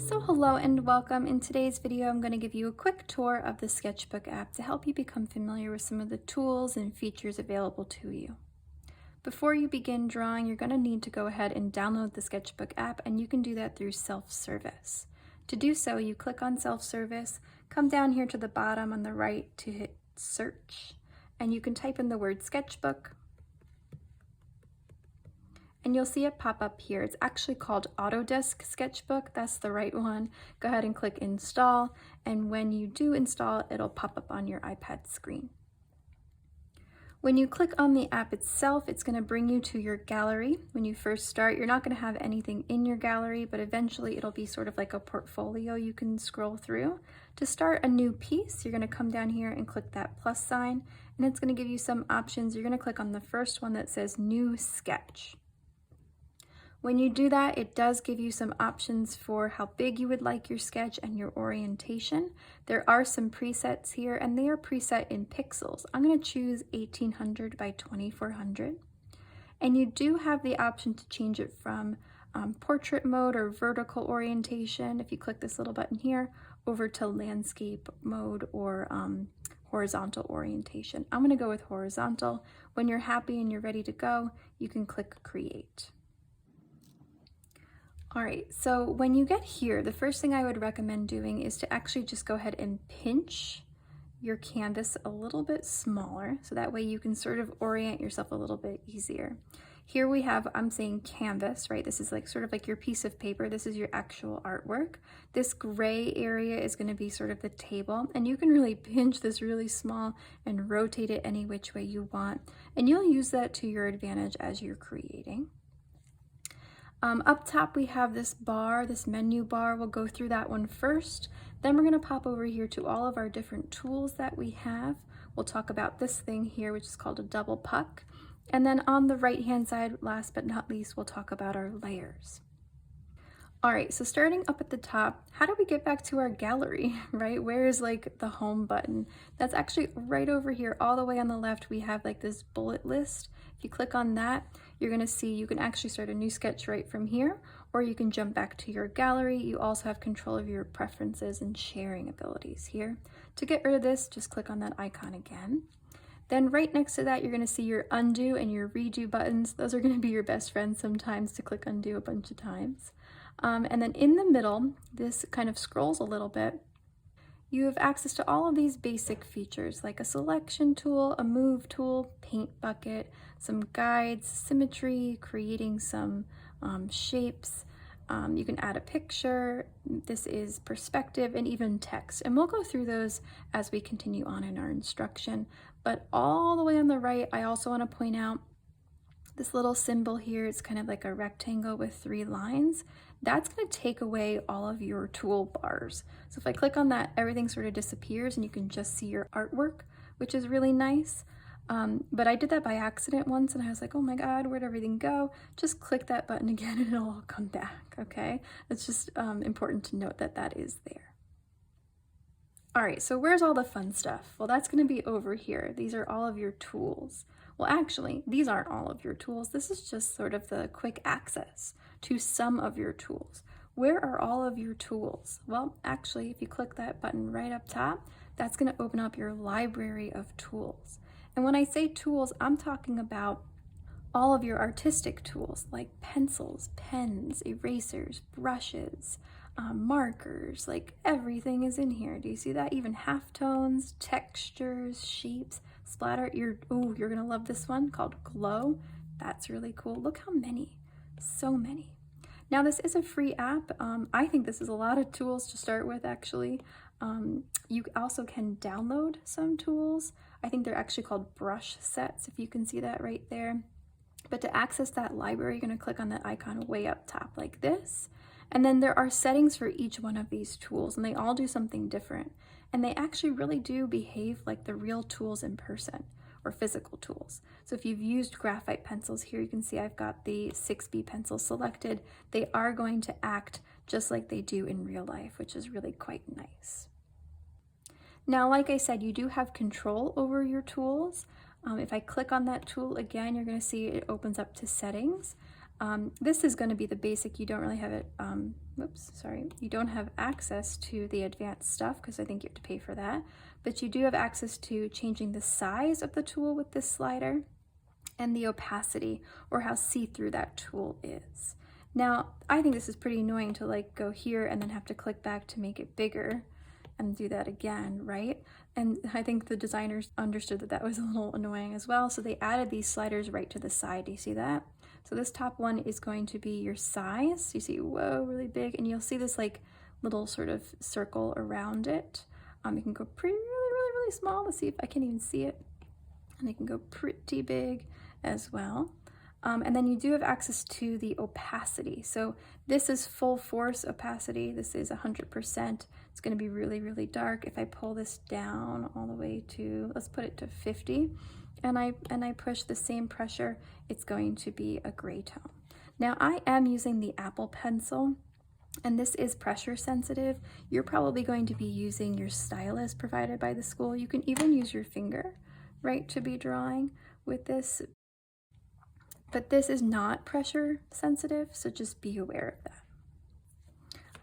So hello and welcome. In today's video, I'm going to give you a quick tour of the Sketchbook app to help you become familiar with some of the tools and features available to you. Before you begin drawing, you're going to need to go ahead and download the Sketchbook app, and you can do that through self-service. To do so, you click on self-service, come down here to the bottom on the right to hit search, and you can type in the word Sketchbook, and you'll see it pop up here. It's actually called Autodesk Sketchbook. That's the right one. Go ahead and click install, and when you do install, it'll pop up on your iPad screen. When you click on the app itself, it's going to bring you to your gallery. When you first start, you're not going to have anything in your gallery, but eventually it'll be sort of like a portfolio you can scroll through. To start a new piece, you're going to come down here and click that plus sign, and it's going to give you some options. You're going to click on the first one that says New Sketch. When you do that, it does give you some options for how big you would like your sketch and your orientation. There are some presets here, and they are preset in pixels. I'm going to choose 1800 by 2400. And you do have the option to change it from portrait mode or vertical orientation, if you click this little button here, over to landscape mode or horizontal orientation. I'm going to go with horizontal. When you're happy and you're ready to go, you can click create. All right, so when you get here, the first thing I would recommend doing is to actually just go ahead and pinch your canvas a little bit smaller, so that way you can sort of orient yourself a little bit easier. Here we have, I'm saying canvas, right? This is like sort of like your piece of paper. This is your actual artwork. This gray area is going to be sort of the table, and you can really pinch this really small and rotate it any which way you want, and you'll use that to your advantage as you're creating. Up top we have this bar, this menu bar. We'll go through that one first. Then we're going to pop over here to all of our different tools that we have. We'll talk about this thing here, which is called a double puck. And then on the right hand side, last but not least, we'll talk about our layers. All right, so starting up at the top, how do we get back to our gallery, right? Where is like the home button? That's actually right over here. All the way on the left, we have like this bullet list. If you click on that, you're gonna see you can actually start a new sketch right from here, or you can jump back to your gallery. You also have control of your preferences and sharing abilities here. To get rid of this, just click on that icon again. Then right next to that, you're gonna see your undo and your redo buttons. Those are gonna be your best friends sometimes to click undo a bunch of times. And then in the middle, this kind of scrolls a little bit. You have access to all of these basic features like a selection tool, a move tool, paint bucket, some guides, symmetry, creating some shapes. You can add a picture. This is perspective and even text. And we'll go through those as we continue on in our instruction. But all the way on the right, I also want to point out this little symbol here. It's kind of like a rectangle with 3 lines. That's going to take away all of your toolbars. So if I click on that, everything sort of disappears and you can just see your artwork, which is really nice. But I did that by accident once and I was like, oh my God, where'd everything go? Just click that button again and it'll all come back, okay? It's just important to note that that is there. All right, so where's all the fun stuff? Well, that's going to be over here. These are all of your tools. Well, actually, these aren't all of your tools. This is just sort of the quick access to some of your tools. Where are all of your tools? Well, actually, if you click that button right up top, that's going to open up your library of tools. And when I say tools, I'm talking about all of your artistic tools like pencils, pens, erasers, brushes, markers, like everything is in here. Do you see that? Even halftones, textures, shapes, splatter. You're gonna love this one called Glow. That's really cool. Look how many, so many. Now this is a free app. I think this is a lot of tools to start with actually. You also can download some tools. I think they're actually called brush sets, if you can see that right there. But to access that library, you're gonna click on that icon way up top like this. And then there are settings for each one of these tools, and they all do something different. And they actually really do behave like the real tools in person, or physical tools. So if you've used graphite pencils here, you can see I've got the 6B pencil selected. They are going to act just like they do in real life, which is really quite nice. Now, like I said, you do have control over your tools. If I click on that tool again, you're going to see it opens up to settings. This is going to be the basic. You don't really have it, whoops, sorry. You don't have access to the advanced stuff because I think you have to pay for that. But you do have access to changing the size of the tool with this slider and the opacity, or how see-through that tool is. Now, I think this is pretty annoying to like go here and then have to click back to make it bigger and do that again, right? And I think the designers understood that that was a little annoying as well, so they added these sliders right to the side. Do you see that? So this top one is going to be your size. You see, whoa, really big, and you'll see this like little sort of circle around it. You can go pretty, really small. Let's see if I can even see it. And it can go pretty big as well. And then you do have access to the opacity. So this is full force opacity. This is 100%. It's going to be really dark. If I pull this down all the way to, let's put it to 50, and I push the same pressure, it's going to be a gray tone. Now I am using the Apple pencil, and this is pressure sensitive. You're probably going to be using your stylus provided by the school. You can even use your finger, right, to be drawing with this. But this is not pressure sensitive, so just be aware of that.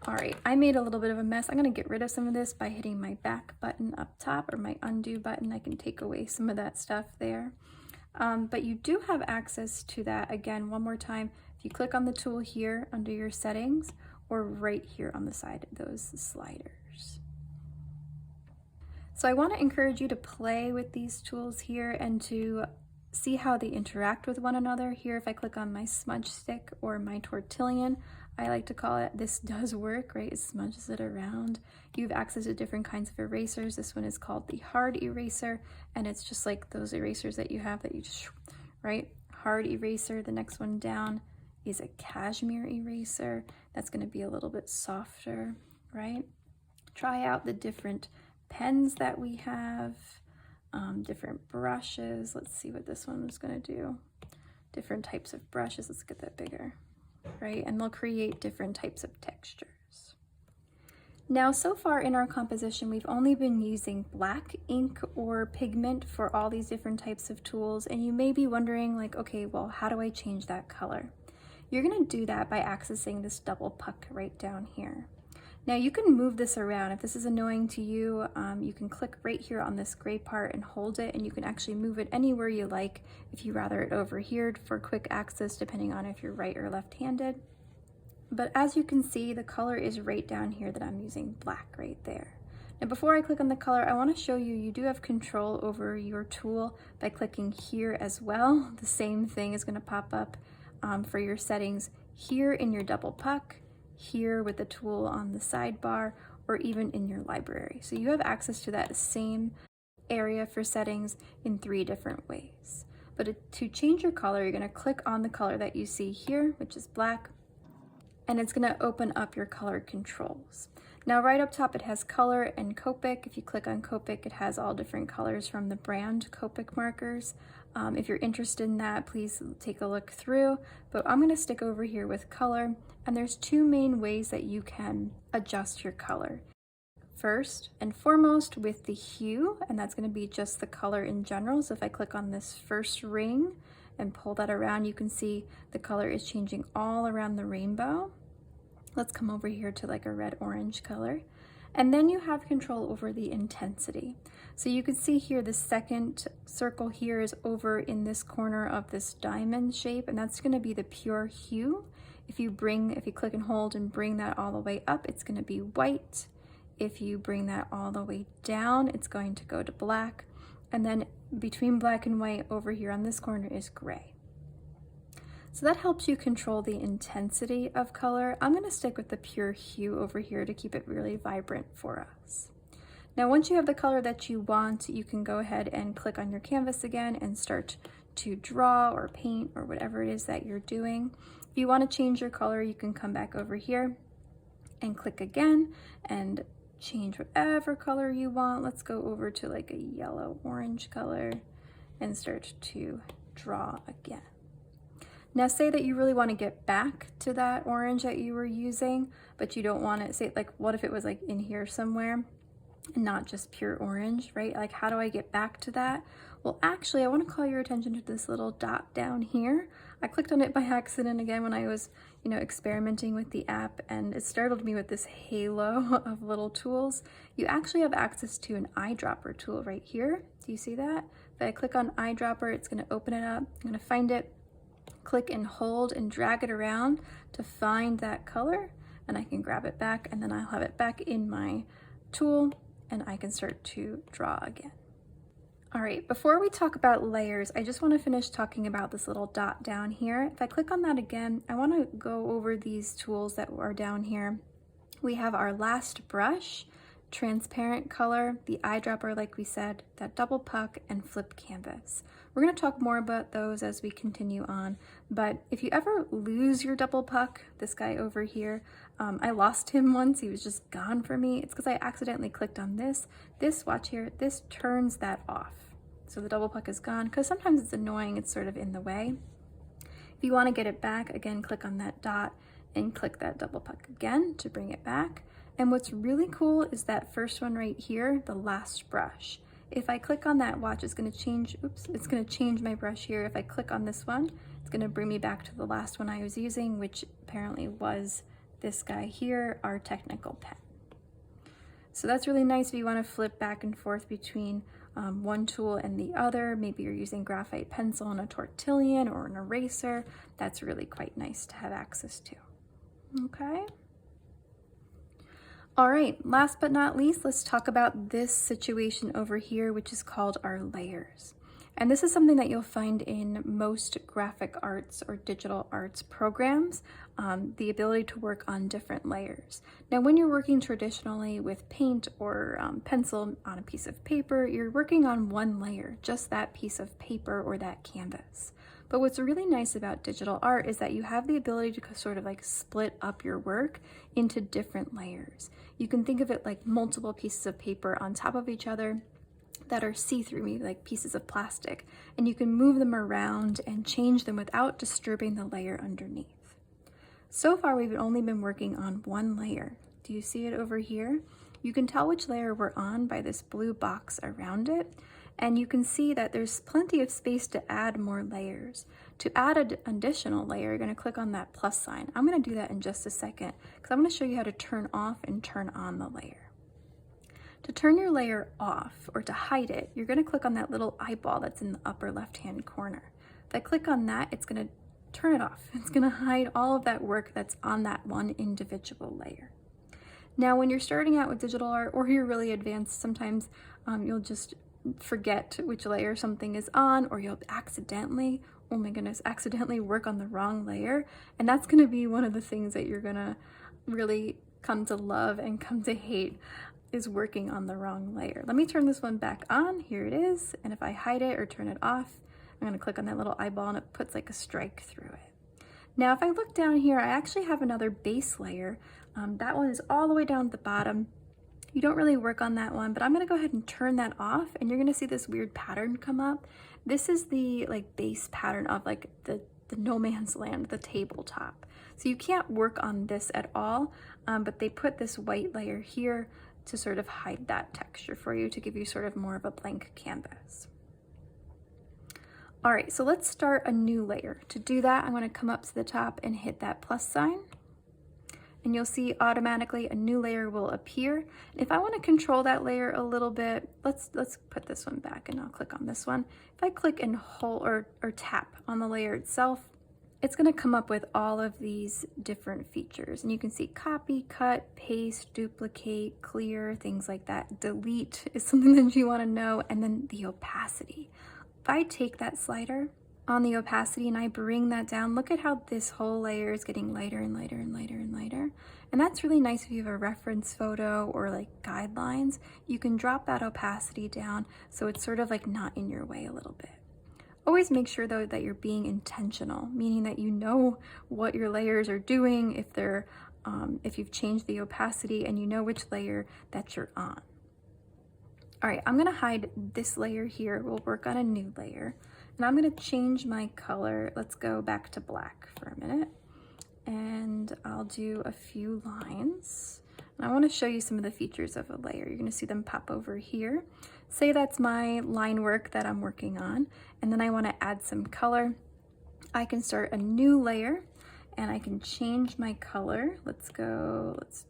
All right, I made a little bit of a mess. I'm gonna get rid of some of this by hitting my back button up top, or my undo button. I can take away some of that stuff there. But you do have access to that, again, one more time, if you click on the tool here under your settings, or right here on the side of those sliders. So I wanna encourage you to play with these tools here and to see how they interact with one another. Here, if I click on my smudge stick or my tortillon, I like to call it, this does work, right? It smudges it around. You have access to different kinds of erasers. This one is called the hard eraser, and it's just like those erasers that you have that you just, right? Hard eraser. The next one down is a cashmere eraser. That's gonna be a little bit softer, right? Try out the different pens that we have. Different brushes. Let's see what this one is going to do. Different types of brushes. Let's get that bigger, right? And they'll create different types of textures. Now, so far in our composition, we've only been using black ink or pigment for all these different types of tools. And you may be wondering like, okay, well, how do I change that color? You're going to do that by accessing this double puck right down here. Now you can move this around. If this is annoying to you, you can click right here on this gray part and hold it, and you can actually move it anywhere you like if you rather it over here for quick access, depending on if you're right or left-handed. But as you can see, the color is right down here that I'm using black right there. Now before I click on the color, I want to show you, you do have control over your tool by clicking here as well. The same thing is going to pop up for your settings here in your double puck, here with the tool on the sidebar, or even in your library. So you have access to that same area for settings in 3 different ways. But to change your color, you're going to click on the color that you see here, which is black, and it's going to open up your color controls. Now right up top it has color and Copic. If you click on Copic, it has all different colors from the brand Copic markers. If you're interested in that, please take a look through, but I'm going to stick over here with color, and there's 2 main ways that you can adjust your color. First and foremost with the hue, and that's going to be just the color in general. So if I click on this first ring and pull that around, you can see the color is changing all around the rainbow. Let's come over here to like a red-orange color. And then you have control over the intensity. So you can see here the second circle here is over in this corner of this diamond shape, and that's going to be the pure hue. If you click and hold and bring that all the way up, it's going to be white. If you bring that all the way down, it's going to go to black. And then between black and white over here on this corner is gray. So that helps you control the intensity of color. I'm going to stick with the pure hue over here to keep it really vibrant for us. Now, once you have the color that you want, you can go ahead and click on your canvas again and start to draw or paint or whatever it is that you're doing. If you want to change your color, you can come back over here and click again and change whatever color you want. Let's go over to like a yellow-orange color and start to draw again. Now say that you really want to get back to that orange that you were using, but you don't want it, say like, what if it was like in here somewhere and not just pure orange, right? Like, how do I get back to that? Well, actually, I want to call your attention to this little dot down here. I clicked on it by accident again when I was, experimenting with the app, and it startled me with this halo of little tools. You actually have access to an eyedropper tool right here. Do you see that? If I click on eyedropper, it's going to open it up. I'm going to find it, click and hold and drag it around to find that color, and I can grab it back, and then I'll have it back in my tool, and I can start to draw again. All right, before we talk about layers, I just want to finish talking about this little dot down here. If I click on that again, I want to go over these tools that are down here. We have our last brush, transparent color, the eyedropper like we said, that double puck, and flip canvas. We're going to talk more about those as we continue on, but if you ever lose your double puck, this guy over here, I lost him once, he was just gone for me. It's because I accidentally clicked on this. Watch here, this turns that off. So the double puck is gone, because sometimes it's annoying, it's sort of in the way. If you want to get it back, again, click on that dot and click that double puck again to bring it back. And what's really cool is that first one right here, the last brush. If I click on that, watch, it's going to change, it's going to change my brush here. If I click on this one, it's going to bring me back to the last one I was using, which apparently was this guy here, our technical pen. So that's really nice if you want to flip back and forth between one tool and the other. Maybe you're using graphite pencil and a tortillon or an eraser. That's really quite nice to have access to. Okay. All right, last but not least, let's talk about this situation over here, which is called our layers. And this is something that you'll find in most graphic arts or digital arts programs, the ability to work on different layers. Now, when you're working traditionally with paint or pencil on a piece of paper, you're working on one layer, just that piece of paper or that canvas. But what's really nice about digital art is that you have the ability to sort of like split up your work into different layers. You can think of it like multiple pieces of paper on top of each other that are see-through, maybe like pieces of plastic, and you can move them around and change them without disturbing the layer underneath. So far, we've only been working on one layer. Do you see it over here? You can tell which layer we're on by this blue box around it, and you can see that there's plenty of space to add more layers. To add an additional layer, you're going to click on that plus sign. I'm going to do that in just a second because I'm going to show you how to turn off and turn on the layer. To turn your layer off or to hide it, you're going to click on that little eyeball that's in the upper left-hand corner. If I click on that, it's going to turn it off. It's going to hide all of that work that's on that one individual layer. Now, when you're starting out with digital art or you're really advanced, sometimes you'll just forget which layer something is on, or you'll accidentally, oh my goodness, accidentally work on the wrong layer. And that's going to be one of the things that you're going to really come to love and come to hate, is working on the wrong layer. Let me turn this one back on. Here it is. And if I hide it or turn it off, I'm going to click on that little eyeball and it puts like a strike through it. Now, if I look down here, I actually have another base layer. That one is all the way down at the bottom. You don't really work on that one, but I'm going to go ahead and turn that off, and you're going to see this weird pattern come up. This is the like base pattern of like the no man's land, the tabletop. So you can't work on this at all, but they put this white layer here to sort of hide that texture for you, to give you sort of more of a blank canvas. All right, so let's start a new layer. To do that, I'm going to come up to the top and hit that plus sign. And you'll see automatically a new layer will appear. If I want to control that layer a little bit, let's put this one back and I'll click on this one. If I click and hold or tap on the layer itself, it's going to come up with all of these different features. And you can see copy, cut, paste, duplicate, clear, things like that. Delete is something that you want to know. And then the opacity. If I take that slider on the opacity and I bring that down, look at how this whole layer is getting lighter and lighter and lighter and lighter. And that's really nice if you have a reference photo or like guidelines. You can drop that opacity down so it's sort of like not in your way a little bit. Always make sure though that you're being intentional, meaning that you know what your layers are doing, if they're if you've changed the opacity and you know which layer that you're on. All right, I'm gonna hide this layer here. We'll work on a new layer. And I'm gonna change my color. Let's go back to black for a minute. And I'll do a few lines. And I wanna show you some of the features of a layer. You're gonna see them pop over here. Say that's my line work that I'm working on. And then I wanna add some color. I can start a new layer and I can change my color. Let's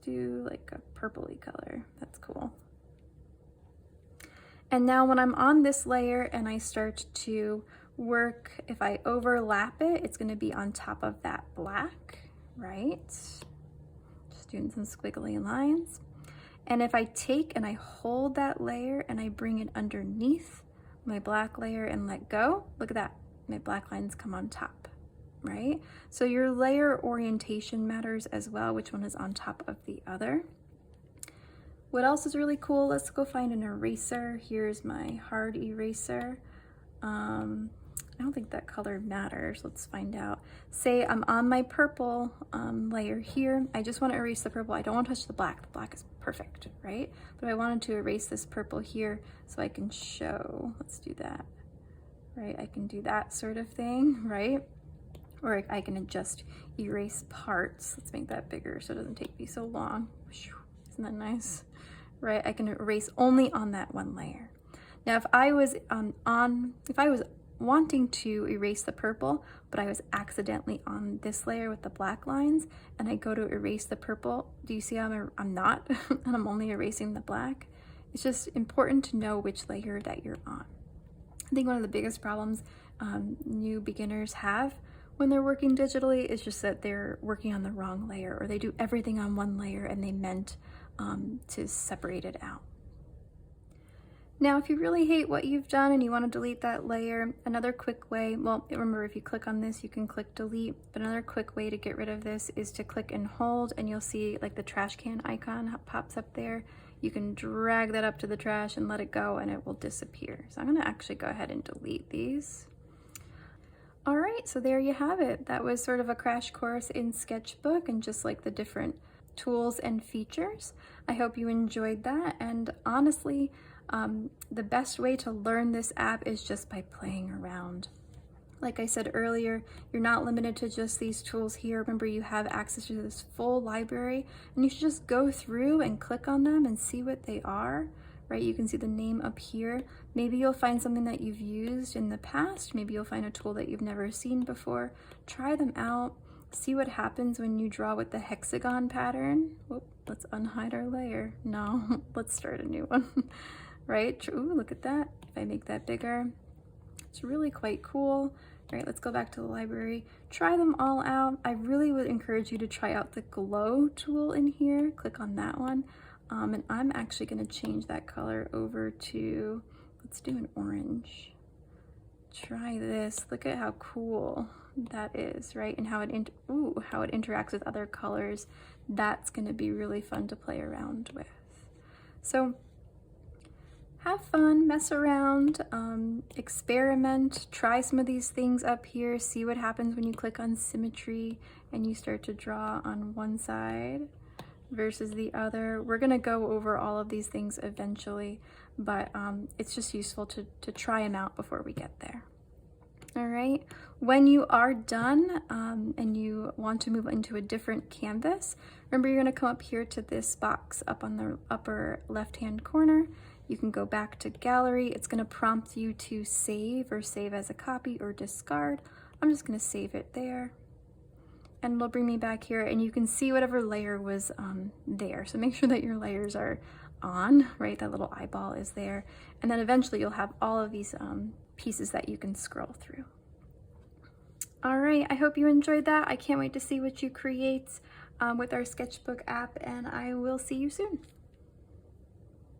do like a purpley color. That's cool. And now when I'm on this layer and I start to work, if I overlap it, it's going to be on top of that black, right? Just doing some squiggly lines. And if I take and I hold that layer and I bring it underneath my black layer and let go, look at that, my black lines come on top, right? So your layer orientation matters as well, which one is on top of the other. What else is really cool? Let's go find an eraser. Here's my hard eraser. I don't think that color matters. Let's find out. Say I'm on my purple layer here. I just want to erase the purple. I don't want to touch the black. The black is perfect, right? But I wanted to erase this purple here so I can show. Let's do that, right? I can do that sort of thing, right? Or I can just erase parts. Let's make that bigger so it doesn't take me so long. Isn't that nice? Right? I can erase only on that one layer. Now, if I was wanting to erase the purple, but I was accidentally on this layer with the black lines, and I go to erase the purple, do you see how I'm not? And I'm only erasing the black? It's just important to know which layer that you're on. I think one of the biggest problems new beginners have when they're working digitally is just that they're working on the wrong layer, or they do everything on one layer and they meant to separate it out. Now, if you really hate what you've done and you want to delete that layer, another quick way, well, remember if you click on this, you can click delete, but another quick way to get rid of this is to click and hold, and you'll see like the trash can icon pops up there. You can drag that up to the trash and let it go and it will disappear. So I'm going to actually go ahead and delete these. All right, so there you have it. That was sort of a crash course in Sketchbook and just like the different tools and features. I hope you enjoyed that, and honestly, the best way to learn this app is just by playing around. Like I said earlier, you're not limited to just these tools here. Remember, you have access to this full library, and you should just go through and click on them and see what they are, right? You can see the name up here. Maybe you'll find something that you've used in the past. Maybe you'll find a tool that you've never seen before. Try them out. See what happens when you draw with the hexagon pattern. Whoop, let's unhide our layer. No, let's start a new one. Right? Ooh, look at that. If I make that bigger, it's really quite cool. All right, let's go back to the library. Try them all out. I really would encourage you to try out the glow tool in here. Click on that one. And I'm actually going to change that color over to, let's do an orange. Try this. Look at how cool that is, right? And how it interacts with other colors. That's going to be really fun to play around with. So have fun, mess around, experiment, try some of these things up here, see what happens when you click on symmetry and you start to draw on one side versus the other. We're gonna go over all of these things eventually, but it's just useful to try them out before we get there. All right, when you are done and you want to move into a different canvas, remember you're gonna come up here to this box up on the upper left-hand corner. You can go back to gallery. It's going to prompt you to save or save as a copy or discard. I'm just going to save it there. And it'll bring me back here and you can see whatever layer was there. So make sure that your layers are on, right? That little eyeball is there. And then eventually you'll have all of these pieces that you can scroll through. All right, I hope you enjoyed that. I can't wait to see what you create with our Sketchbook app, and I will see you soon.